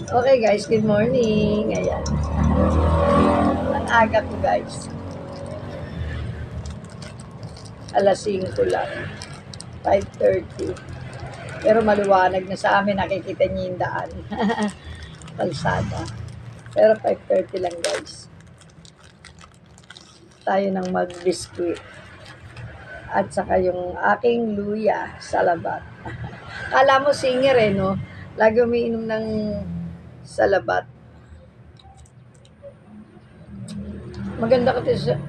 Okay guys, good morning. Ayan. Ang aga ko guys. Alas 5 lang. 5:30. Pero maliwanag na sa amin. Nakikita niyo yung daan. Kalsada. Pero 5:30 lang guys. Tayo nang mag-biscuit. At saka yung aking luya sa labat. Kala mo singer no? Lagi umiinom ng salabat. Maganda kasi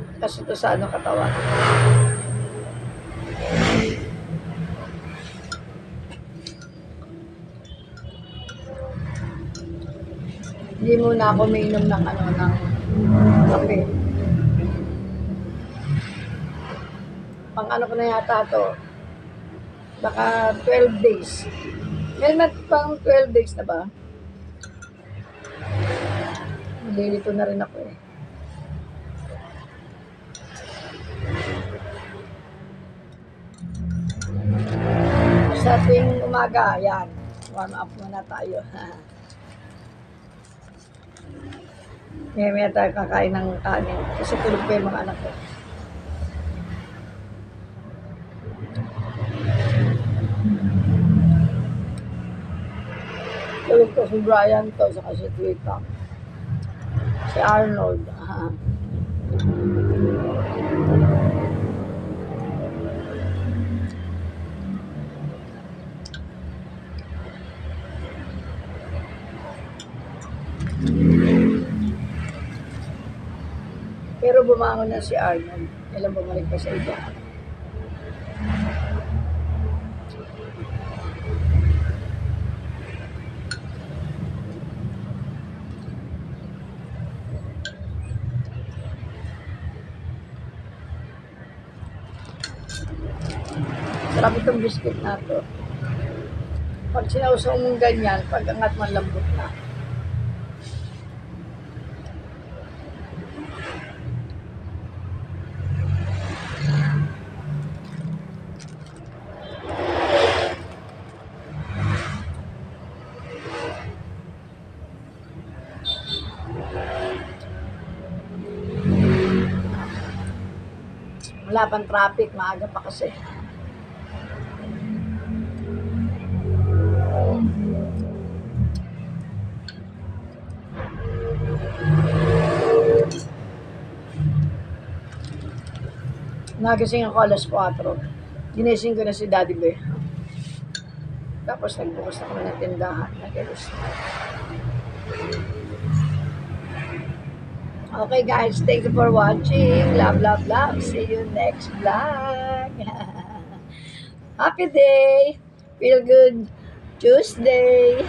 to sa katawan. Hindi muna ako umiinom ng ng kape. Pang ko na yata to. Baka 12 days. May pang 12 days na ba? Nalilito na rin ako eh. Sa tuwing umaga, yan. Warm up muna tayo. May tayo kakain ng kanin. Kasi tulog pa yung mga anak ko. Tulog ko si Brian to, saka si Twita. Si Arnold. Pero bumangon na si Arnold. Kailan bumalik pa sa iba. Sarap itong biscuit na to. Pag sinausaw mong ganyan, pag angat mo lambot na. Wala pang traffic, maaga pa kasi. Nagising ako alas 4. Ginising ko na si Daddy Bear. Tapos nagbukas ako ng tindahan. Nag-alis. Okay guys, thank you for watching. Love, love, love. See you next vlog. Happy day. Feel good Tuesday.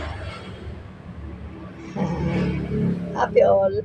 Happy all.